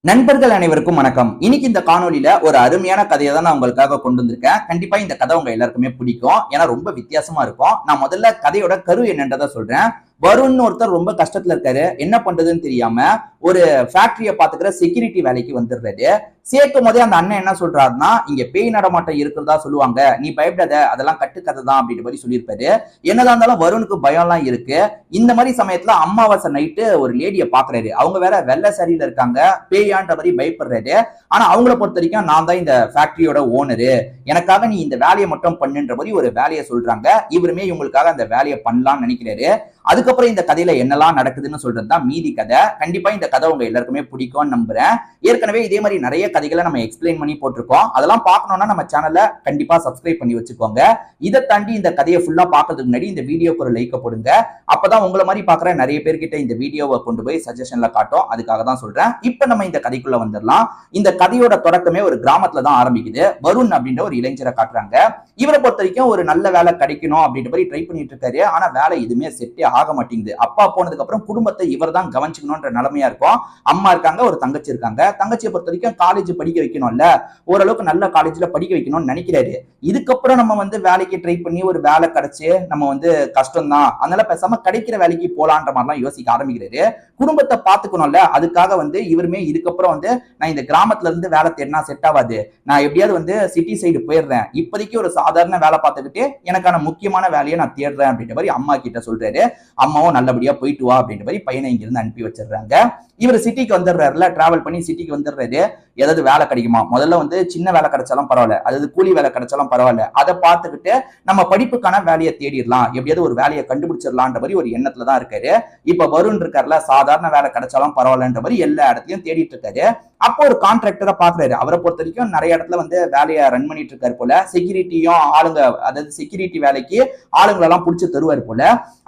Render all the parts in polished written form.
நண்பர்கள் அனைவருக்கும் வணக்கம். இன்னைக்கு இந்த காணொலியில ஒரு அருமையான கதையை தான் நான் உங்களுக்காக கொண்டு வந்திருக்கேன். கண்டிப்பா இந்த கதை உங்க எல்லாருக்குமே பிடிக்கும். ஏன்னா ரொம்ப வித்தியாசமா இருக்கும். நான் முதல்ல கதையோட கரு என்னன்றதை சொல்றேன். வருண் ஒருத்தர் ரொம்ப கஷ்டத்துல இருக்காரு. என்ன பண்றதுன்னு தெரியாம ஒரு ஃபேக்டரிய பாத்துக்கிற செக்யூரிட்டி வேலைக்கு வந்துடுறாரு. சேர்க்கும் போதே அந்த அண்ணன் என்ன சொல்றாருன்னா, இங்க பேய் நடமாட்டம் இருக்கிறதா சொல்லுவாங்க, நீ பயப்படாத, அதெல்லாம் கட்டுக்கதை தான் அப்படின்ற மாதிரி சொல்லியிருப்பாரு. என்னதான் இருந்தாலும் வருணுக்கு பயம் எல்லாம் இருக்கு. இந்த மாதிரி சமயத்துல அமாவாசை நைட்டு ஒரு லேடியை பாக்குறாரு. அவங்க வேற வெள்ளை சரியில இருக்காங்க. பேயான்ற மாதிரி பயப்படுறாரு. ஆனா அவங்கள பொறுத்த வரைக்கும் நான் தான் இந்த ஃபேக்டரியோட ஓனரு, எனக்காக நீ இந்த வேலையை மட்டும் பண்ணுன்ற மாதிரி ஒரு வேலையை சொல்றாங்க. இவருமே இவங்களுக்காக அந்த வேலையை பண்ணலாம்னு நினைக்கிறாரு. அதுக்கப்புறம் இந்த கதையில என்னெல்லாம் நடக்குதுன்னு சொல்றதுதான் மீதி கதை. கண்டிப்பா இந்த கதை உங்க எல்லாருக்குமே பிடிக்கும்னு நம்புறேன். ஏற்கனவே இதே மாதிரி நிறைய கதைகளை நம்ம எக்ஸ்பிளைன் பண்ணி போட்டிருக்கோம். அதெல்லாம் பார்க்கணும்னா நம்ம சேனலை கண்டிப்பா சப்ஸ்கிரைப் பண்ணி வச்சுக்கோங்க. இதை தாண்டி இந்த கதையை ஃபுல்லா பார்க்கறதுக்கு முன்னாடி இந்த வீடியோக்கு ஒரு லைக் போடுங்க. அப்பதான் உங்களை மாதிரி பாக்குற நிறைய பேர்கிட்ட இந்த வீடியோவை கொண்டு போய் சஜஷன்ல காட்டும். அதுக்காக தான் சொல்றேன். இப்ப நம்ம இந்த கதைக்குள்ள வந்துடலாம். இந்த கதையோட தொடக்கமே ஒரு கிராமத்துல தான் ஆரம்பிக்குது. வருண் அப்படின்ற ஒரு இளைஞரை காட்டுறாங்க. இவரை பொறுத்த வரைக்கும் ஒரு நல்ல வேலை கிடைக்கணும் அப்படின்ற மாதிரி ட்ரை பண்ணிட்டு இருக்காரு. ஆனா வேலை எதுவுமே செட்டே ஆக மாட்டேங்குது. அப்பா போனதுக்கு அப்புறம் குடும்பத்தை இவர் தான் கவனிச்சுக்கணும்ன்ற நிலைமையா இருக்கும். அம்மா இருக்காங்க, ஒரு தங்கச்சி இருக்காங்க. தங்கச்சியை பொறுத்த வரைக்கும் காலேஜ் படிக்க வைக்கணும்ல, ஓரளவுக்கு நல்ல காலேஜ்ல படிக்க வைக்கணும்னு நினைக்கிறாரு. இதுக்கப்புறம் நம்ம வேலைக்கு ட்ரை பண்ணி ஒரு வேலை கிடைச்சு நம்ம கஷ்டம் தான், அதனால பேசாம கிடைக்கிற வேலைக்கு போலான்ற மாதிரிலாம் யோசிக்க ஆரம்பிக்கிறாரு. குடும்பத்தை பாத்துக்கணும்ல, அதுக்காக இவருமே இதுக்கப்புறம் நான் இந்த கிராமத்துல இருந்து வேலை தேடினா செட் ஆகாது, நான் எப்படியாவது சிட்டி சைடு போயிடுறேன், இப்போதைக்கு ஒரு சாதாரண வேலை பார்த்துக்கிட்டு எனக்கான முக்கியமான வேலையை நான் தேடுறேன் அப்படின்ற மாதிரி அம்மா கிட்ட சொல்றாரு. அம்மாவும் நல்லபடியா போயிட்டு வா அப்படின்ற மாதிரி பையனை இங்கிருந்து அனுப்பி வச்சிடுறாங்க. இவர் சிட்டிக்கு வந்துடுறாருல, டிராவல் பண்ணி சிட்டிக்கு வந்துடுறாரு. ஏதாவது வேலை கிடைக்குமா, முதல்ல சின்ன வேலை கிடைச்சாலும் பரவாயில்ல, அதாவது கூலி வேலை கிடைச்சாலும் பரவாயில்ல, அதை பார்த்துக்கிட்டு நம்ம படிப்புக்கான வேலையை தேடிடலாம், எப்படியாவது ஒரு வேலையை கண்டுபிடிச்சிடலான்ற மாதிரி ஒரு எண்ணத்துல தான் இருக்காரு. இப்ப வருண் இருக்காருல, சாதாரண வேலை கிடைச்சாலும் பரவாயில்லன்ற மாதிரி எல்லா இடத்துலயும் தேடிட்டு இருக்காரு. அப்போ ஒரு கான்ட்ராக்டரை பாக்குறாரு. அவரை பொறுத்த வரைக்கும் நிறைய இடத்துல வேலையை ரன் பண்ணிட்டு இருக்காரு போல. செக்யூரிட்டியும் ஆளுங்க, அதாவது செக்யூரிட்டி வேலைக்கு ஆளுங்களை எல்லாம் பிடிச்சி தருவாரு போல.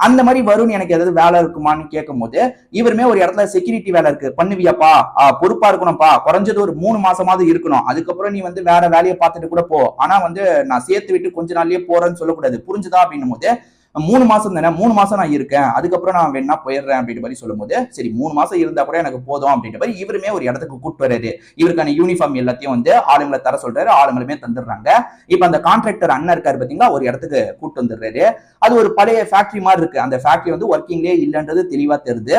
அந்த மாதிரி வருண் எனக்கு ஏதாவது வேலை இருக்குமான்னு கேட்கும் போது இவருமே ஒரு இடத்துல செக்யூரிட்டி வேலை இருக்கு, பண்ணுவியாப்பா, பொறுப்பா இருக்கணும்ப்பா, குறைஞ்சது ஒரு 3 மாசமாவது இருக்கணும், அதுக்கப்புறம் நீ வேற வேலையை பார்த்துட்டு கூட போ, ஆனா நான் சேர்த்து விட்டு கொஞ்ச நாள்லயே போறேன்னு சொல்லக்கூடாது, புரிஞ்சுதா அப்படின்னும் போது 3 மாசம் தானே, 3 மாசம் நான் இருக்கேன், அதுக்கப்புறம் நான் வேணா போயிடுறேன் அப்படின்ற மாதிரி சொல்லும் போது சரி 3 மாசம் இருந்தா கூட எனக்கு போதும் அப்படின்ற மாதிரி இவருமே ஒரு இடத்துக்கு கூட்டு வர்றாரு. இவருக்கான யூனிஃபார்ம் எல்லாத்தையும் ஆளுங்களை தர சொல்றாரு. ஆளுங்களுமே தந்துடுறாங்க. இப்ப அந்த கான்ட்ராக்டர் அண்ணன் இருக்காரு பாத்தீங்களா, ஒரு இடத்துக்கு கூட்டு வந்துடுறாரு. அது ஒரு பழைய ஃபேக்டரி மாதிரி இருக்கு. அந்த ஃபேக்டரி ஒர்க்கிங்லேயே இல்லைன்றது தெளிவா தெரியுது.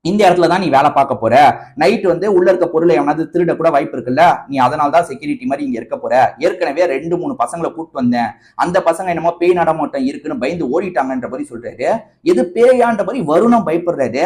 இந்த இடத்துல தான் நீ வேலை பார்க்க போற, நைட் உள்ள இருக்க பொருளை எவனாவது திருட கூட வாய்ப்பு இருக்குல்ல, நீ அதனால தான் செக்யூரிட்டி மாதிரி இங்க இருக்க போற, ஏற்கனவே 2-3 பசங்களை கூட்டு வந்தேன், அந்த பசங்க என்னமோ பேய் நடமாட்டம் இருக்குன்னு பயந்து ஓடிட்டாங்கன்ற மாதிரி சொல்றாரு. எது பேயான்ற மாதிரி வருணம் பயப்படுறாரு.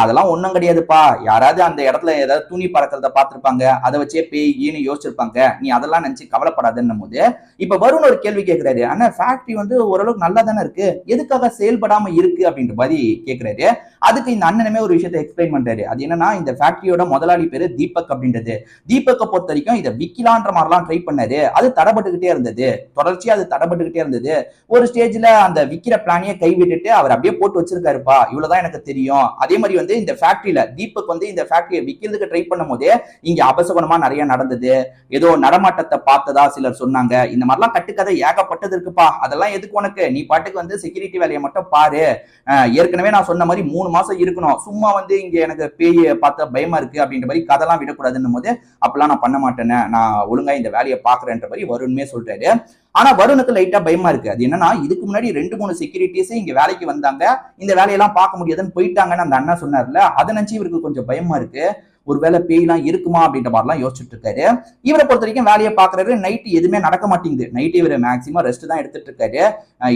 அதெல்லாம் ஒண்ணும் கிடையாதுப்பா, யாராவது அந்த இடத்துல ஏதாவது துணி பறக்கிறத பார்த்திருப்பாங்க, அதை வச்சே பேய்னு யோசிச்சிருப்பாங்க, நீ அதெல்லாம் நினைச்சு கவலைப்படாதுன்னும் போது இப்ப வருண் ஒரு கேள்வி கேட்கிறாரு. ஆனா ஃபேக்டரி ஓரளவுக்கு நல்லா தானே இருக்கு, எதுக்காக செயல்படாம இருக்கு அப்படின்ற மாதிரி கேட்கிறாரு. அதுக்கு இந்த அண்ணனுமே ஒரு விஷயத்தை எக்ஸ்பிளைன் பண்றாரு. அது என்னன்னா, இந்த ஃபேக்டரியோட முதலாளி பேரு தீபக் அப்படின்றது. தீபக்கை பொறுத்த வரைக்கும் இதை விக்கலான்ற மாதிரிலாம் ட்ரை பண்ணாரு. அது தடைப்பட்டுக்கிட்டே இருந்தது, தொடர்ச்சியா அது தடைப்பட்டுக்கிட்டே இருந்தது. ஒரு ஸ்டேஜ்ல அந்த விக்கிற பிளானையே கைவிட்டுட்டு அவர் அப்படியே போட்டு வச்சிருக்காருப்பா, இவ்வளவுதான் எனக்கு தெரியும். அதே மாதிரி இந்த ஃபேக்டரியில தீபக் இந்த ஃபேக்டரியை விக்கிறதுக்கு ட்ரை பண்ணும் போதே இங்க அபசகுணமா நிறைய நடந்தது, ஏதோ நடமாட்டத்தை பார்த்ததா சிலர் சொன்னாங்க, இந்த மாதிரிலாம் கட்டுக்கதை ஏகப்பட்டது இருக்குப்பா, அதெல்லாம் எதுக்கு உனக்கு, நீ பாட்டுக்கு செக்யூரிட்டி வேலையை மட்டும் பாரு, ஏற்கனவே நான் சொன்ன மாதிரி 3 மாசம் இருக்கணும், சும்மா இங்க எனக்கு பேய பார்த்த பயமா இருக்கு அப்படின்ற மாதிரி கதெல்லாம் விடக்கூடாதுன்னும் போது அப்பெல்லாம் நான் பண்ண மாட்டேன்னு, நான் ஒழுங்கா இந்த வேலையை பாக்குறேன்ற மாதிரி வருண்மே சொல்றாரு. ஆனா வருணுக்கு லைட்டா பயமா இருக்கு. அது என்னன்னா, இதுக்கு முன்னாடி 2-3 செக்யூரிட்டிஸ் இங்க வேலைக்கு வந்தாங்க, இந்த வேலையெல்லாம் பார்க்க முடியாதுன்னு போயிட்டாங்கன்னு அந்த அண்ணா சொன்னார்ல, அதை நினைச்சு இவருக்கு கொஞ்சம் பயமா இருக்கு. ஒருவேளை பேய்லாம் இருக்குமா அப்படின்ற மாதிரிலாம் யோசிச்சுட்டு இருக்காரு. இவரை பொறுத்த வரைக்கும் வேலையை பாக்குறாரு. நைட்டு எதுவுமே நடக்க மாட்டேங்குது. நைட்டு இவர் மேக்சிமம் ரெஸ்ட் தான் எடுத்துட்டு இருக்காரு.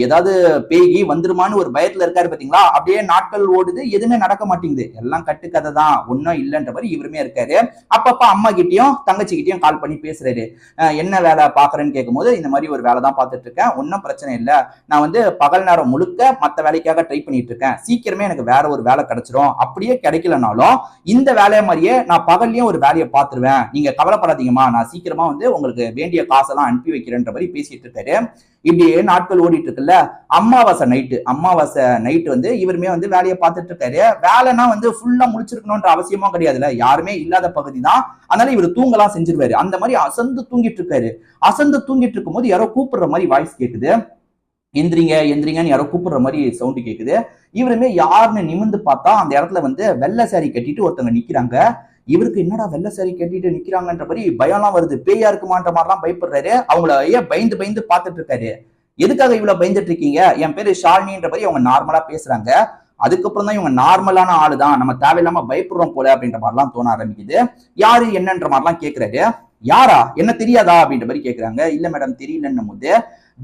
ஏதாவது பேய் வந்துருமான்னு ஒரு பயத்துல இருக்காரு பாத்தீங்களா, அப்படியே நாட்கள் ஓடுது, எதுவுமே நடக்க மாட்டேங்குது, எல்லாம் கட்டுக்கதை தான், ஒன்னும் இல்லைன்ற மாதிரி இவருமே இருக்காரு. அப்பப்ப அம்மா கிட்டயும் தங்கச்சி கிட்டயும் கால் பண்ணி பேசுறாரு. என்ன வேலை பாக்குறேன்னு கேட்கும் போது இந்த மாதிரி ஒரு வேலை தான் பார்த்துட்டு இருக்கேன், ஒன்னும் பிரச்சனை இல்லை, நான் பகல் நேரம் முழுக்க மற்ற வேலைக்காக ட்ரை பண்ணிட்டு இருக்கேன், சீக்கிரமே எனக்கு வேற ஒரு வேலை கிடைச்சிரும், அப்படியே கிடைக்கலனாலும் இந்த வேலையை மாதிரியே நான் பகல்லையும் ஒரு வேலையை பார்த்துருவேன், நீங்க கவலைப்படாதீங்கம்மா, நான் சீக்கிரமா உங்களுக்கு வேண்டிய காசெல்லாம் அனுப்பி வைக்கிறேன்ற மாதிரி பேசிட்டு இருக்காரு. இப்படியே நாட்கள் ஓடிட்டு இருக்குல்ல. அமாவாசை நைட்டு இவருமே வேலையை பார்த்துட்டு இருக்காரு. வேலைனா ஃபுல்லா முடிச்சிருக்கணும்ன்ற அவசியமும் கிடையாதுல்ல, யாருமே இல்லாத பகுதி தான், அதனால இவர் தூங்கலாம் செஞ்சிருவாரு. அந்த மாதிரி அசந்து தூங்கிட்டு இருக்காரு. அசந்து தூங்கிட்டு இருக்கும் போது யாரோ கூப்பிடுற மாதிரி வாய்ஸ் கேக்குது. எந்திரிங்க எந்திரிங்கன்னு யாரோ கூப்பிடுற மாதிரி சவுண்டு கேக்குது. இவருமே யாருன்னு நிமிந்து பார்த்தா அந்த இடத்துல வெள்ளை சாரி கட்டிட்டு ஒருத்தவங்க நிக்கிறாங்க. இவருக்கு என்னடா வெள்ள சாரி கட்டிட்டு நிக்கிறாங்கன்ற மாதிரி பயம்லாம் வருது, பேயா இருக்குமான்ற மாதிரிலாம் பயப்படுறாரு. அவங்கள ஏன் பயந்து பயந்து பார்த்துட்டு இருக்காரு. எதுக்காக இவ்வளவு பயந்துட்டு இருக்கீங்க, என் பேரு ஷாலினின்ற மாதிரி அவங்க நார்மலா பேசுறாங்க. அதுக்கப்புறம் தான் இவங்க நார்மலான ஆளுதான், நம்ம தேவையில்லாம பயப்படுறோம் போல அப்படின்ற மாதிரிலாம் தோண ஆரம்பிக்குது. யாரு என்னன்ற மாதிரிலாம் கேட்கிறாரு. யாரா, என்ன தெரியாதா அப்படின்ற மாதிரி கேட்கிறாங்க. இல்ல மேடம் தெரியலன்னும் போது,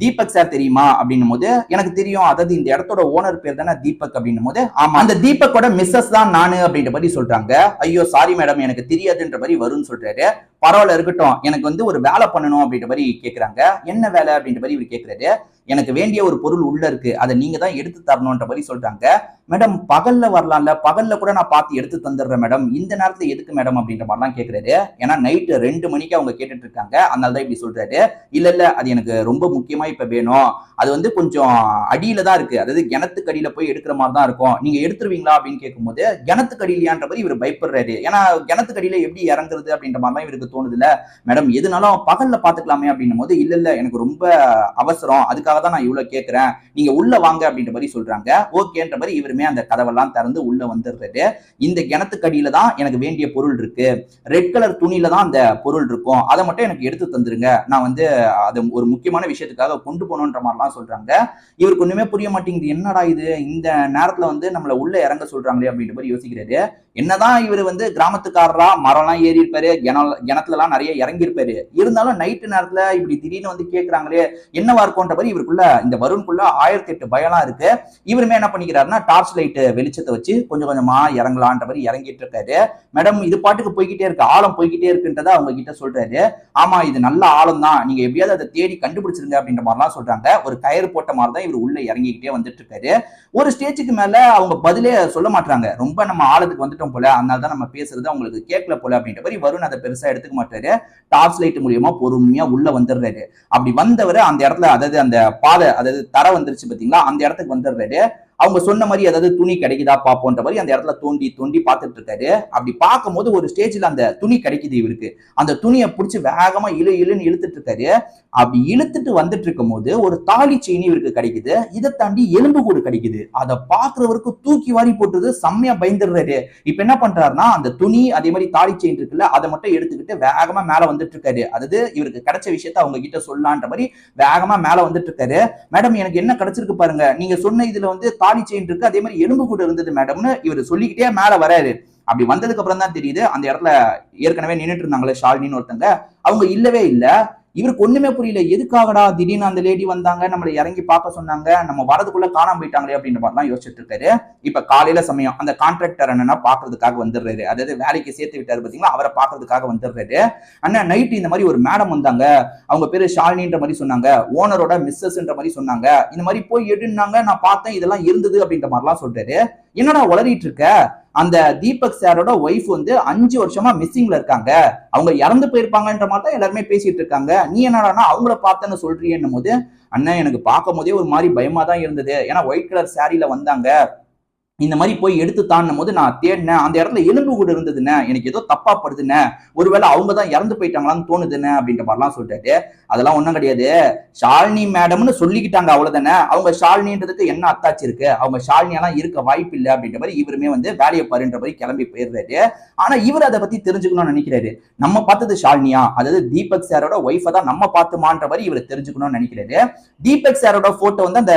தீபக் சார் தெரியுமா அப்படின்னும் போது, எனக்கு தெரியும், அதாவது இந்த இடத்தோட ஓனர் பேர் தானே தீபக் அப்படின்னும் போது, ஆமா அந்த தீபக்கோட மிஸ்ஸஸ் தான் நானு அப்படின்ற மாதிரி சொல்றாங்க. ஐயோ சாரி மேடம் எனக்கு தெரியாதுன்ற மாதிரி வரும்னு சொல்றாரு. பரவாயில்ல இருக்கட்டும், எனக்கு வந்து ஒரு வேலை பண்ணணும் அப்படின்ற மாதிரி கேட்கிறாங்க. என்ன வேலை அப்படின்ற மாதிரி இவர் கேட்கிறாரு. எனக்கு வேண்டிய ஒரு பொருள் உள்ள இருக்கு, அதை நீங்க தான் எடுத்து தரணும்ன்ற மாதிரி சொல்றாங்க. மேடம் பகல்ல வரலாம்ல, பகல்ல கூட நான் பார்த்து எடுத்து தந்துடுறேன் மேடம், இந்த நேரத்துல எதுக்கு மேடம் அப்படின்ற மாதிரிலாம் கேட்கிறாரு. ஏன்னா நைட்டு 2 மணிக்கு அவங்க கேட்டுட்டு இருக்காங்க, அதனால தான் இப்படி சொல்றாரு. இல்ல இல்ல அது எனக்கு ரொம்ப முக்கியமா இப்ப வேணும், அது வந்து கொஞ்சம் அடியில தான் இருக்கு, அதாவது கிணத்துக்கு அடியில போய் எடுக்கிற மாதிரி தான் இருக்கும், நீங்க எடுத்துருவீங்களா அப்படின்னு கேட்கும்போது, கிணத்துக்கு அடியிலையான்ற மாதிரி இவர் பயப்படுறாரு. ஏன்னா கிணத்துக்கு அடியில எப்படி இறங்குறது அப்படின்ற மாதிரி தான் இவருக்கு தோணுது இல்ல. மேடம் எதுனாலும் பகல்ல பாத்துக்கலாமே அப்படின்னும் போது, இல்ல இல்ல எனக்கு ரொம்ப அவசரம், அதுக்காக தான் நான் இவ்வளவு கேட்கிறேன், நீங்க உள்ள வாங்க அப்படின்ற மாதிரி சொல்றாங்க. ஓகேன்ற மாதிரி இவருமே அந்த கதவெல்லாம் திறந்து உள்ள வந்துடுறாரு. இந்த கிணத்துக்கு அடியில தான் எனக்கு வேண்டிய பொருள் இருக்கு, ரெட் கலர் துணியில தான் அந்த பொருள் இருக்கும், அதை மட்டும் எனக்கு எடுத்து தந்துருங்க, நான் வந்து அது ஒரு முக்கியமான விஷயத்துக்காக கொண்டு போகணுன்ற மாதிரிலாம் சொல்றாங்க. இவருக்கு ஒண்ணுமே புரிய மாட்டேங்குது, என்னடா இது இந்த நேரத்துல வந்து நம்மள உள்ள இறங்க சொல்றாங்களே அப்படின்ற மாதிரி யோசிக்கிறாரு. என்னதான் இவர் வந்து கிராமத்துக்காரரா மரம்லாம் ஏறி இருப்பாரு, கிணத்துல எல்லாம் நிறைய இறங்கி இருப்பாரு, இருந்தாலும் நைட்டு நேரத்துல இப்படி திடீர்னு வந்து கேட்கறாங்களே என்னவா இருக்கும்ன்ற மாதிரி இவருக்குள்ள, இந்த வருண்குள்ள 1008 பயம்லாம் இருக்கு. இவருமே என்ன பண்ணிக்கிறாருன்னா டார்ச் லைட் வெளிச்சத்தை வச்சு கொஞ்சம் கொஞ்சமா இறங்கலான்ற மாதிரி இறங்கிட்டு இருக்காரு. மேடம் இது பாட்டுக்கு போய்கிட்டே இருக்கு, ஆழம் போய்கிட்டே இருக்குன்றத அவங்க கிட்ட சொல்றாரு. ஆமா இது நல்ல ஆழம் தான், நீங்க எப்படியாவது அதை தேடி கண்டுபிடிச்சிருங்க அப்படின்ற மாதிரிலாம் சொல்றாங்க. ஒரு கயிறு போட்ட மாதிரி தான் இவர் உள்ள இறங்கிக்கிட்டே வந்துட்டு இருக்காரு. ஒரு ஸ்டேஜுக்கு மேல அவங்க பதிலே சொல்ல மாட்டாங்க, ரொம்ப நம்ம ஆழத்துக்கு வந்துட்டோம் போல, அதனால தான் நம்ம பேசுறது அவங்களுக்கு கேட்கல போல அப்படின்ற மாதிரி வருண் அதை பெருசா எடுத்துக்க மாட்டாரு. டார்ச் லைட் மூலியமா பொறுமையா உள்ள வந்துடுறாரு. அப்படி வந்தவரை அந்த இடத்துல, அதாவது அந்த பாதை, அதாவது தர வந்துருச்சு பாத்தீங்களா, அந்த இடத்துக்கு வந்துடுறாரு. அவங்க சொன்ன மாதிரி அதாவது துணி கிடைக்குதா பாப்போன்ற மாதிரி அந்த இடத்துல தோண்டி தோண்டி பார்த்துட்டு இருக்காரு. அப்படி பார்க்கும்போது ஒரு ஸ்டேஜ்ல அந்த துணி கிடைக்குது இவருக்கு. அந்த துணியை பிடிச்சி வேகமா இழுன்னு இழுத்துட்டு இருக்காரு. அப்படி இழுத்துட்டு வந்துட்டு இருக்கும் போது ஒரு தாலி செயின் இவருக்கு கிடைக்குது. இதை தாண்டி எலும்பு கூடு கிடைக்குது. அதை பாக்குறவருக்கு தூக்கி வாரி போட்டுது, செம்மையா பயந்துடுறாரு. இப்ப என்ன பண்றாருன்னா அந்த துணி அதே மாதிரி தாலி செயின் இருக்குல்ல, அதை மட்டும் எடுத்துக்கிட்டு வேகமா மேல வந்துட்டு இருக்காரு. அதாவது இவருக்கு கிடைச்ச விஷயத்த அவங்க கிட்ட சொல்லலான்ற மாதிரி வேகமா மேல வந்துட்டு இருக்காரு. மேடம் எனக்கு என்ன கிடைச்சிருக்கு பாருங்க, நீங்க சொன்ன இதுல வந்து தாலி செயின் இருக்கு, அதே மாதிரி எலும்பு கூடு இருந்தது மேடம்னு இவர் சொல்லிக்கிட்டே மேல வராரு. அப்படி வந்ததுக்கு அப்புறம் தான் தெரியுது அந்த இடத்துல ஏற்கனவே நின்றுட்டு இருந்தாங்களே ஷாலினின்னு ஒருத்தங்க, அவங்க இல்லவே இல்ல. இவருக்கு ஒண்ணுமே புரியல, எதுக்காகடா திடீர்னு அந்த லேடி வந்தாங்க, நம்மளை இறங்கி பார்க்க சொன்னாங்க, நம்ம வரதுக்குள்ள காணாம போயிட்டாங்களே அப்படின்ற மாதிரிலாம் யோசிச்சுட்டு இருக்காரு. இப்ப காலையில சமயம் அந்த கான்ட்ராக்டர் என்னன்னா பாக்குறதுக்காக வந்துடுறாரு, அதாவது வேலைக்கு சேர்த்து விட்டாரு பாத்தீங்களா, அவரை பாக்குறதுக்காக வந்துடுறாரு. அண்ணா நைட் இந்த மாதிரி ஒரு மேடம் வந்தாங்க, அவங்க பேரு ஷாலினின்ற மாதிரி சொன்னாங்க, ஓனரோட மிஸ்ஸஸ்ன்ற மாதிரி சொன்னாங்க, இந்த மாதிரி போய் எடுனாங்க, நான் பார்த்தேன் இதெல்லாம் இருந்தது அப்படின்ற மாதிரிலாம் சொல்றாரு. என்னடா உளறிட்டு இருக்க, அந்த தீபக் சாரோட ஒய்ஃப் வந்து 5 வருஷமா மிஸ்ஸிங்ல இருக்காங்க, அவங்க இறந்து போயிருப்பாங்கன்ற மாதிரி தான் எல்லாருமே பேசிட்டு இருக்காங்க, நீ என்னடானா அவங்கள பார்த்தேன்னு சொல்றீன்னும் போது, அண்ணன் எனக்கு பார்க்கும் போதே ஒரு மாதிரி பயமா தான் இருந்தது, ஏன்னா ஒயிட் கலர் சாரியில வந்தாங்க, இந்த மாதிரி போய் எடுத்து தாண்டும் போது நான் தேடினேன், அந்த இடத்துல எலும்பு கூட இருந்ததுன்னு, எனக்கு ஏதோ தப்பா படுதுன்னு, ஒருவேளை அவங்க தான் இறந்து போயிட்டாங்களான்னு தோணுதுன்னு அப்படின்ற மாதிரிலாம் சொல்லிட்டாரு. அதெல்லாம் ஒண்ணும் கிடையாது, ஷாலினி மேடம்னு சொல்லிக்கிட்டாங்க அவ்வளவுதானே, அவங்க ஷாலினின்றதுக்கு என்ன அத்தாச்சு இருக்கு, அவங்க ஷாலினியெல்லாம் இருக்க வாய்ப்பு இல்லை அப்படின்ற மாதிரி இவருமே வந்து வேலையை பாருன்ற மாதிரி கிளம்பி போயிடுறாரு. ஆனா இவர் அதை பத்தி தெரிஞ்சுக்கணும்னு நினைக்கிறாரு. நம்ம பார்த்தது ஷாலினியா, அதாவது தீபக் சாரோட ஒய்ஃபை தான் நம்ம பார்த்துமான்ற மாதிரி இவர் தெரிஞ்சுக்கணும்னு நினைக்கிறாரு. தீபக் சாரோட போட்டோ வந்து அந்த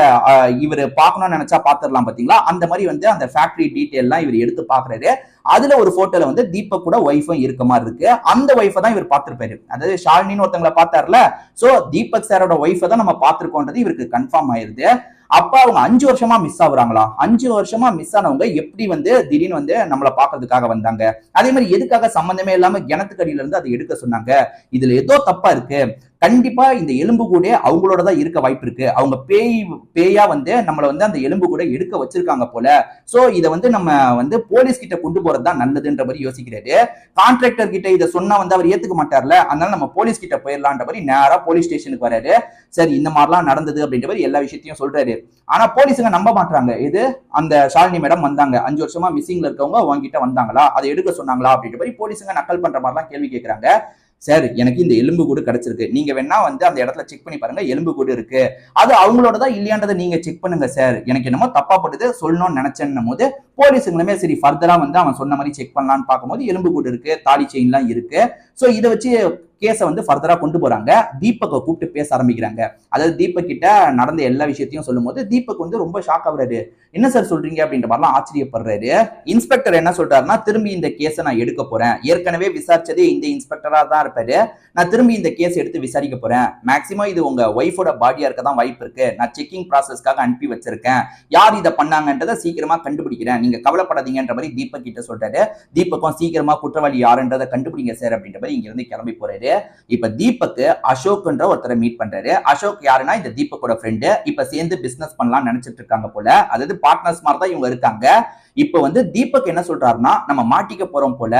இவர் பார்க்கணும்னு நினைச்சா பாத்துடலாம் பாத்தீங்களா, அந்த மாதிரி வந்து அந்த ஃபேக்டரி டீடைல்லாம் இவர் எடுத்து பாக்குறாரு. அதுல ஒரு போட்டோல வந்து தீபக் கூட ஒய்ஃபும் இருக்க மாதிரி இருக்கு. அந்த ஒய்ஃபை தான் இவர் பார்த்திருப்பாரு, அதாவது ஷாலினின்னு ஒருத்தவங்களை பார்த்தாருல, சோ தீபக் சாரோட ஒய்ஃபை தான் நம்ம பார்த்திருக்கோன்றது இவருக்கு கன்ஃபார்ம் ஆயிருது. அப்ப அவங்க 5 வருஷமா மிஸ் ஆகுறாங்களா, 5 வருஷமா மிஸ் ஆனவங்க எப்படி வந்து திடீர்னு வந்து நம்மளை பாக்குறதுக்காக வந்தாங்க, அதே மாதிரி எதுக்காக சம்பந்தமே இல்லாம கிணத்துக்கடியில இருந்து அதை எடுக்க சொன்னாங்க, இதுல ஏதோ தப்பா இருக்கு, கண்டிப்பா இந்த எலும்பு கூட அவங்களோட தான் இருக்க வாய்ப்பு இருக்கு, அவங்க பேயா வந்து நம்மள வந்து அந்த எலும்பு கூட எடுக்க வச்சிருக்காங்க போல, சோ இதை வந்து நம்ம வந்து போலீஸ் கிட்ட கொண்டு போறது தான் நல்லதுன்ற மாதிரி யோசிக்கிறாரு. கான்ட்ராக்டர் கிட்ட இதை சொன்னா வந்து அவர் ஏத்துக்க மாட்டார்ல, அதனால நம்ம போலீஸ் கிட்ட போயிடலான்ற மாதிரி நேரா போலீஸ் ஸ்டேஷனுக்கு வராரு. சரி இந்த மாதிரிலாம் நடந்தது அப்படின்ற மாதிரி எல்லா விஷயத்தையும் சொல்றாரு. ஆனா போலீஸுங்க நம்ப மாட்டாங்க, இது அந்த ஷாலினி மேடம் வந்தாங்க, 5 வருஷமா மிஸ்ஸிங்ல இருக்கவங்க உங்ககிட்ட வந்தாங்களா, அதை எடுக்க சொன்னாங்களா அப்படின்ற மாதிரி போலீஸுங்க நக்கல் பண்ற மாதிரிலாம் கேள்வி கேட்கறாங்க. சார் எனக்கு இந்த எலும்பு கூடு கிடைச்சிருக்கு, நீங்க வேணா வந்து அந்த இடத்துல செக் பண்ணி பாருங்க, எலும்பு கூடு இருக்கு, அது அவங்களோட தான் இல்லையான்றதை நீங்க செக் பண்ணுங்க சார், எனக்கு என்னமோ தப்பா படுது சொல்லணும்னு நினைச்சேன்னும் போது போலீஸுங்களுமே சரி ஃபர்தரா வந்து அவன் சொன்ன மாதிரி செக் பண்ணலாம்னு பார்க்கும்போது எலும்பு கூடு இருக்கு, தாலி செயின்லாம் இருக்கு. சோ இதை வச்சு கேஸை வந்து ஃபர்தரா கொண்டு போறாங்க. தீபக்கை கூப்பிட்டு பேச ஆரம்பிக்கிறாங்க. அதாவது தீபக் கிட்ட நடந்த எல்லா விஷயத்தையும் சொல்லும் போது தீபக் வந்து ரொம்ப ஷாக் ஆகுறாரு. என்ன சார் சொல்றீங்க அப்படின்ற மாதிரிலாம் ஆச்சரியப்படுறாரு. இன்ஸ்பெக்டர் என்ன சொல்றாருன்னா, திரும்பி இந்த கேஸை நான் எடுக்க போறேன். ஏற்கனவே விசாரிச்சதே இந்த இன்ஸ்பெக்டரா தான் இருப்பாரு. நான் திரும்பி இந்த கேஸ் எடுத்து விசாரிக்க போறேன். மேக்சிமம் இது உங்க ஒய்ஃபோட பாடியா இருக்க தான் வாய்ப்பு இருக்கு. நான் செக்கிங் ப்ராசஸ்க்காக அனுப்பி வச்சிருக்கேன். யார் இதை பண்ணாங்கன்றதை சீக்கிரமா கண்டுபிடிக்கிறேன். நீங்க கவலைப்படாதீங்கன்ற மாதிரி தீபக் கிட்ட சொல்றாரு. தீபக்கும் சீக்கிரமா குற்றவாளி யாருன்றதை கண்டுபிடிங்க சார் அப்படின்ற மாதிரி இங்க இருந்து கிளம்பி போறாரு. இப்ப தீபக் அசோக்ன்ற ஒருத்தரை மீட் பண்றாரு. அசோக் யாருன்னா இந்த தீபக்கோட ஃப்ரெண்டு. இப்ப சேர்ந்து பிசினஸ் பண்ணலாம் நினைச்சிட்டு இருக்காங்க போல. அதாவது பார்ட்னர்ஸ் மாதிரி தான் இவங்க இருக்காங்க. இப்ப வந்து தீபக் என்ன சொல்றாருன்னா, நம்ம மாட்டிக்க போறோம் போல,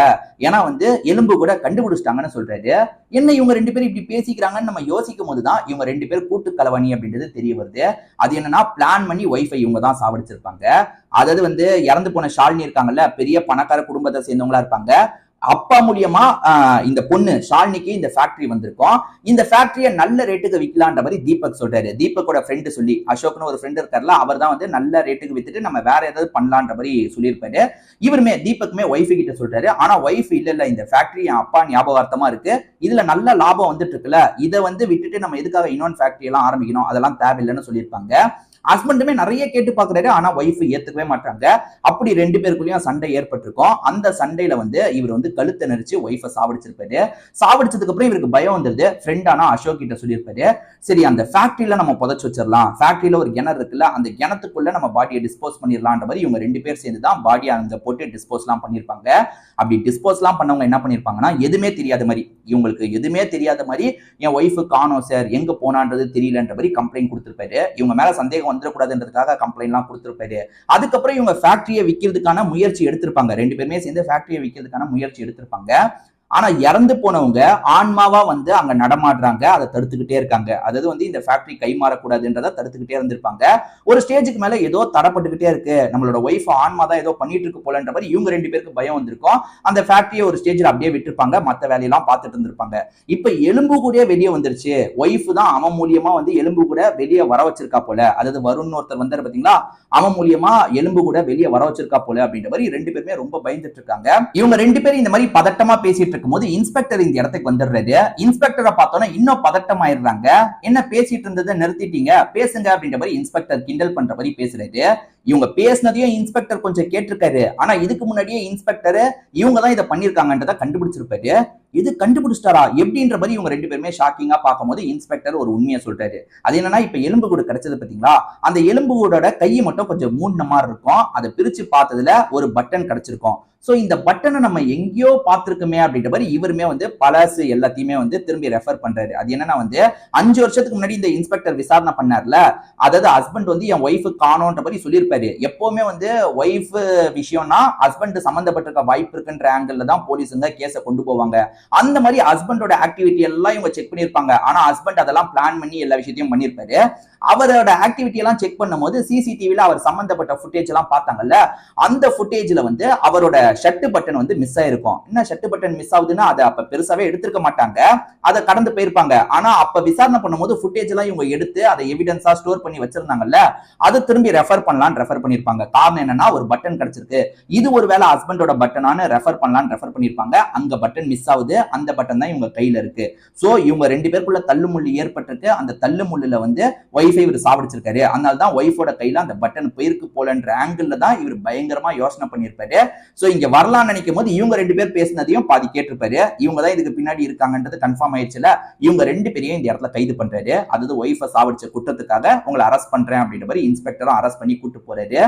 ஏன்னா வந்து எலும்பு கூட கண்டுபிடிச்சிட்டாங்கன்னு சொல்றாரு. என்ன இவங்க ரெண்டு பேரும் இப்படி பேசிக்கிறாங்கன்னு நம்ம யோசிக்கும் போதுதான் இவங்க ரெண்டு பேரும் கூட்டு கலவாணி அப்படின்றது தெரிய வருது. அது என்னன்னா, பிளான் பண்ணி ஒய்ஃபை இவங்க தான் சாவடிச்சிருப்பாங்க. அதாவது வந்து இறந்து போன ஷாலினி இருக்காங்கல்ல, பெரிய பணக்கார குடும்பத்தை சேர்ந்தவங்களா இருப்பாங்க. அப்பா மூலியமா இந்த பொண்ணு ஷாலினிக்கு இந்த ஃபேக்டரி வந்திருக்கும். இந்த ஃபேக்டரியை நல்ல ரேட்டுக்கு விற்கலான்ற மாதிரி தீபக் சொல்றாரு. தீபக்கோட ஃப்ரெண்டு சொல்லி, அசோக்னு ஒரு ஃப்ரெண்ட் இருக்காருல, அவர் தான் வந்து நல்ல ரேட்டுக்கு வித்துட்டு நம்ம வேற ஏதாவது பண்ணலான்ற மாதிரி சொல்லியிருப்பாரு. இவருமே தீபக்குமே ஒய்ஃபு கிட்ட சொல்றாரு. ஆனா ஒய்ஃப் இல்ல, இந்த ஃபேக்டரி என் அப்பா ஞாபகார்த்தமா இருக்கு, இதுல நல்ல லாபம் வந்துட்டு இருக்குல்ல, இதை வந்து விட்டுட்டு நம்ம எதுக்காக இன்னொன்று ஃபேக்டரி எல்லாம் ஆரம்பிக்கணும், அதெல்லாம் தேவையில்லைன்னு சொல்லியிருப்பாங்க. ஹஸ்பண்டுமே நிறைய கேட்டு பாக்குறாரு. ஆனா ஒய்ஃப் ஏத்துக்கவே மாட்டாங்க. அப்படி ரெண்டு பேருக்குள்ளயும் சண்டை ஏற்பட்டிருக்கும். அந்த சண்டையில வந்து இவர் வந்து கழுத்தை நெரிச்சு ஒய்ஃபை சாவடிச்சிருப்பாரு. சாவடிச்சதுக்கு அப்புறம் இவருக்கு பயம் வந்துருது. ஃப்ரெண்டானா அசோக் கிட்ட சொல்லியிருப்பாரு, சரி அந்த ஃபேக்டரியில நம்ம புதைச்சு வச்சிடலாம், ஃபேக்டரியில ஒரு கிணறு இருக்குல்ல, அந்த கிணத்துக்குள்ள நம்ம பாடியை டிஸ்போஸ் பண்ணிடலான்ற மாதிரி இவங்க ரெண்டு பேர் சேர்ந்து தான் பாடியை அங்க போட்டு டிஸ்போஸ்லாம் பண்ணிருப்பாங்க. அப்படி டிஸ்போஸ்லாம் பண்ணவங்க என்ன பண்ணிருப்பாங்கன்னா, எதுவுமே தெரியாத மாதிரி, இவங்களுக்கு எதுவுமே தெரியாத மாதிரி என் ஒய்ஃபு காணோம் சார், எங்க போனான்றது தெரியலன்ற மாதிரி கம்ப்ளைண்ட் கொடுத்திருப்பாரு. இவங்க மேல சந்தேகம் வந்துடக்கூடாதுன்றதுக்காக கம்ப்ளைண்ட் எல்லாம் கொடுத்திருப்பாரு. அதுக்கப்புறம் இவங்க ஃபேக்டரியை விற்கிறதுக்கான முயற்சி எடுத்திருப்பாங்க. ரெண்டு பேருமே சேர்ந்து ஃபேக்டரியை விற்கிறதுக்கான முயற்சி எடுத்திருப்பாங்க. ஆனா இறந்து போனவங்க ஆன்மாவா வந்து அங்க நடமாடுறாங்க, அதை தடுத்துக்கிட்டே இருக்காங்க. அதாவது வந்து இந்த ஃபேக்டரி கைமாறக்கூடாதுன்றதை தடுத்துக்கிட்டே இருந்திருப்பாங்க. ஒரு ஸ்டேஜுக்கு மேல ஏதோ தடப்பட்டுக்கிட்டே இருக்கு, நம்மளோட ஒய்ஃப் ஆன்மா தான் ஏதோ பண்ணிட்டு இருக்கு போலன்ற மாதிரி இவங்க ரெண்டு பேருக்கு பயம் வந்திருக்கும். அந்த ஃபேக்டரியை ஒரு ஸ்டேஜ்ல அப்படியே விட்டுருப்பாங்க, மத்த வேலையெல்லாம் பார்த்துட்டு இருந்திருப்பாங்க. இப்ப எலும்பு கூட வெளியே வந்துருச்சு. ஒய்ஃப் தான் அவன் மூலியமா வந்து எலும்பு கூட வெளியே வர வச்சிருக்கா போல. அதாவது வருண் ஒருத்தர் வந்தாரு பாத்தீங்களா, அவன் மூலியமா எலும்பு கூட வெளியே வர வச்சிருக்கா போல அப்படின்ற மாதிரி ரெண்டு பேருமே ரொம்ப பயந்துட்டு இருக்காங்க. இவங்க ரெண்டு பேரும் இந்த மாதிரி பதட்டமா பேசிட்டு இருக்கும்போது இன்ஸ்பெக்டர் இந்த இடத்துக்கு வந்துடுறாரு. இன்ஸ்பெக்டரை பார்த்தோன்னா இன்னும் பதட்டம் ஆயிடுறாங்க. என்ன பேசிட்டு இருந்ததை நிறுத்திட்டீங்க, பேசுங்க அப்படின்ற மாதிரி இன்ஸ்பெக்டர் கிண்டல் பண்ற மாதிரி பேசுறாரு. இவங்க பேசினதையும் இன்ஸ்பெக்டர் கொஞ்சம் கேட்டிருக்காரு. ஆனா இதுக்கு முன்னாடியே இன்ஸ்பெக்டர் இவங்க தான் இதை பண்ணிருக்காங்கன்றத கண்டுபிடிச்சிருப்பாரு. இது கண்டுபிடிச்சிட்டாரா எப்படின்ற மாதிரி இவங்க ரெண்டு பேருமே ஷாக்கிங்கா பார்க்கும்போது இன்ஸ்பெக்டர் ஒரு உண்மையை சொல்றாரு. அது என்னன்னா, இப்ப எலும்பு கூடு கிடைச்சது பாத்தீங்களா, அந்த எலும்பு கூடோட கையை மட்டும் கொஞ்சம் மூடின மாதிரி இருக்கும். அதை பிரிச்சு பார்த்ததுல ஒரு பட்டன் கிடைச்சிருக்கும். சோ இந்த பட்டனை நம்ம எங்கேயோ பார்த்திருக்குமே அப்படின்ற மாதிரி இவருமே வந்து பழசு எல்லாத்தையுமே வந்து திரும்பி ரெஃபர் பண்றாரு. அது என்னன்னா வந்து 5 வருஷத்துக்கு முன்னாடி இந்த இன்ஸ்பெக்டர் விசாரணை பண்ணார்ல, அதாவது ஹஸ்பண்ட் வந்து என் ஒய்ஃபு காணோன்ற மாதிரி சொல்லியிருப்பாரு. எப்பவுமே வந்து ஒய்ஃப் விஷயம்னா ஹஸ்பண்ட் சம்பந்தப்பட்டிருக்க வாய்ப்பு இருக்குன்ற ஆங்கிள் தான் போலீஸுங்க கேஸை கொண்டு போவாங்க. அந்த மாதிரி ஹஸ்பண்டோட ஆக்டிவிட்டி எல்லாம் இவங்க செக் பண்ணிருப்பாங்க. ஆனா ஹஸ்பண்ட் அதெல்லாம் பிளான் பண்ணி எல்லா விஷயத்தையும் பண்ணிருப்பாரு. அவரோட ஆக்டிவிட்டி எல்லாம் செக் பண்ணும்போது சிசிடிவில அவர் சம்பந்தப்பட்ட ஃபுட்டேஜ் எல்லாம் பார்த்தாங்கல்ல, அந்த ஃபுட்டேஜ்ல வந்து அவரோட ஷர்ட் பட்டன் வந்து மிஸ் ஆயிருக்கும். என்ன ஷர்ட் பட்டன் மிஸ் ஆகுதுன்னா அதை அப்ப பெருசாவே எடுத்திருக்க மாட்டாங்க, அதை கடந்து போயிருப்பாங்க. ஆனா அப்ப விசாரணை பண்ணும்போது ஃபுட்டேஜ் எல்லாம் இவங்க எடுத்து அதை எவிடன்ஸா ஸ்டோர் பண்ணி வச்சிருந்தாங்கல்ல, அதை திரும்பி ரெஃபர் பண்ணிருப்பாங்க. காரணம் என்னன்னா, ஒரு பட்டன் கிடைச்சிருக்கு, இது ஒருவேளை ஹஸ்பண்டோட பட்டனான ரெஃபர் பண்ணிருப்பாங்க. அங்க பட்டன் மிஸ் ஆகுது, அந்த பட்டன் தான் இவங்க கையில இருக்கு. சோ இவங்க ரெண்டு பேருக்குள்ள தள்ளுமுள்ளு ஏற்பட்டிருக்கு. அந்த தள்ளுமுள்ளுல வந்து ஒய்ஃபை இவர் சாவடிச்சிருக்காரு. அதனால தான் ஒய்ஃபோட கையில அந்த பட்டன் போயிருக்கு போலன்ற ஆங்கிள் தான் இவர் பயங்கரமா யோசனை பண்ணிருப்பாரு. சோ இங்க வரலாம்னு நினைக்கும் போது இவங்க ரெண்டு பேர் பேசினதையும் பாதி கேட்டிருப்பாரு. இவங்க தான் இதுக்கு பின்னாடி இருக்காங்கன்றது கன்ஃபார்ம் ஆயிடுச்சுல. இவங்க ரெண்டு பேரையும் இந்த இடத்துல கைது பண்றாரு. அதாவது ஒய்ஃபை சாவடிச்ச குற்றத்துக்காக உங்களை அரெஸ்ட் பண்றேன் அப்படின்ற மாதிரி இன்ஸ்பெக்டரும் அரெஸ்ட் பண்ணி கூட்டு போறாரு.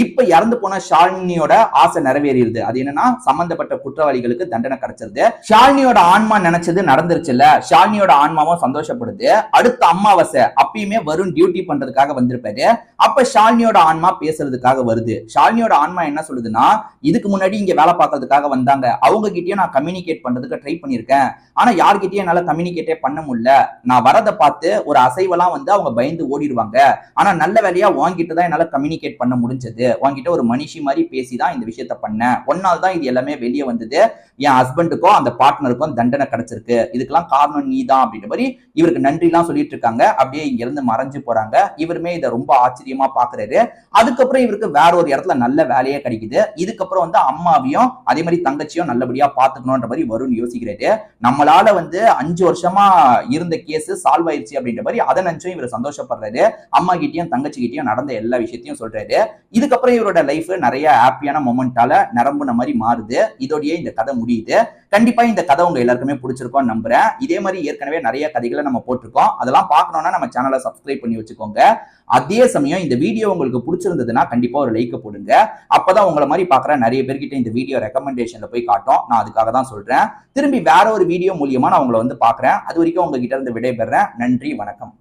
இப்ப இறந்து போன ஷாலினியோட ஆசை நிறைவேறிடுது. அது என்னன்னா, சம்பந்தப்பட்ட குற்றவாளிகளுக்கு தண்டனை கிடைச்சிருது. ஷாலினியோட ஆன்மா நினைச்சது நடந்துருச்சுல்ல, ஷாலினியோட ஆன்மாவும் சந்தோஷப்படுது. அடுத்த அமாவாசை அப்பயுமே வருண் டியூட்டி பண்றதுக்காக வந்திருப்பாரு. அப்ப ஷாலினியோட ஆன்மா பேசுறதுக்காக வருது. ஷாலினியோட ஆன்மா என்ன சொல்லுதுன்னா, இதுக்கு முன்னாடி இங்க வேலை பார்க்கறதுக்காக வந்தாங்க, அவங்க கிட்டயும் நான் கம்யூனிகேட் பண்றதுக்கு ட்ரை பண்ணிருக்கேன், ஆனா யார்கிட்டயும் என்னால கம்யூனிகேட்டே பண்ண முடியல. நான் வரதை பார்த்து ஒரு அசைவெல்லாம் வந்து அவங்க பயந்து ஓடிடுவாங்க. ஆனா நல்ல வேலையா வாங்கிட்டு தான் என்னால கம்யூனிகேட் பண்ண முடிஞ்சது. வாங்கிட்டு ஒரு மனுஷி மாதிரி பேசிதான் இந்த விஷயத்த பண்ணேன். ஒன்னால தான் இது எல்லாமே வெளியே வந்தது. என் ஹஸ்பண்டுக்கும் அந்த பார்ட்னருக்கும் தண்டனை கிடைச்சிருக்கு, இதுக்கெல்லாம் காரணம் நீதான் அப்படின்ற மாதிரி இவருக்கு நன்றி எல்லாம் சொல்லிட்டு இருக்காங்க. அப்படியே இங்க இருந்து மறைஞ்சு போறாங்க. இவருமே இதை ரொம்ப ஆச்சரியமா பாக்குறாரு. அதுக்கப்புறம் இவருக்கு வேற ஒரு இடத்துல நல்ல வேலையே கிடைக்குது. இதுக்கப்புறம் வந்து அம்மாவையும் அதே மாதிரி தங்கச்சியும் நல்லபடியா பாத்துக்கணும்ன்ற மாதிரி வருண் யோசிக்கிறாரு. நம்மளால வந்து 5 வருஷமா இருந்த கேஸ் சால்வ் ஆயிடுச்சு அப்படின்ற மாதிரி அதை நினைச்சும் இவர் சந்தோஷப்படுறாரு. அம்மா கிட்டயும் தங்கச்சி கிட்டயும் நடந்த எல்லா விஷயத்தையும் சொல்றாரு. இதுக்கப்புறம் இவரோட லைஃப் நிறைய ஹாப்பியான மொமெண்டால நிரம்புன மாதிரி மாறுது. இதோடயே இந்த கதை முடியுது. கண்டிப்பா இந்த கதை உங்க எல்லாருக்குமே பிடிச்சிருக்கும் நம்புறேன். இதே மாதிரி ஏற்கனவே நிறைய கதைகளை நம்ம போட்டிருக்கோம். அதெல்லாம் பார்க்கணும்னா நம்ம சேனலை சப்ஸ்கிரைப் பண்ணி வச்சுக்கோங்க. அதே சமயம் இந்த வீடியோ உங்களுக்கு பிடிச்சிருந்ததுன்னா கண்டிப்பா ஒரு லைக் போடுங்க. அப்பதான் உங்களை மாதிரி பாக்குற நிறைய பேர்கிட்ட இந்த வீடியோ ரெக்கமெண்டேஷன்ல போய் காட்டும். நான் அதுக்காக தான் சொல்றேன். திரும்பி வேற ஒரு வீடியோ மூலியமா நான் உங்களை வந்து பாக்குறேன். அது வரைக்கும் உங்ககிட்ட இருந்து விடைபெறேன். நன்றி, வணக்கம்.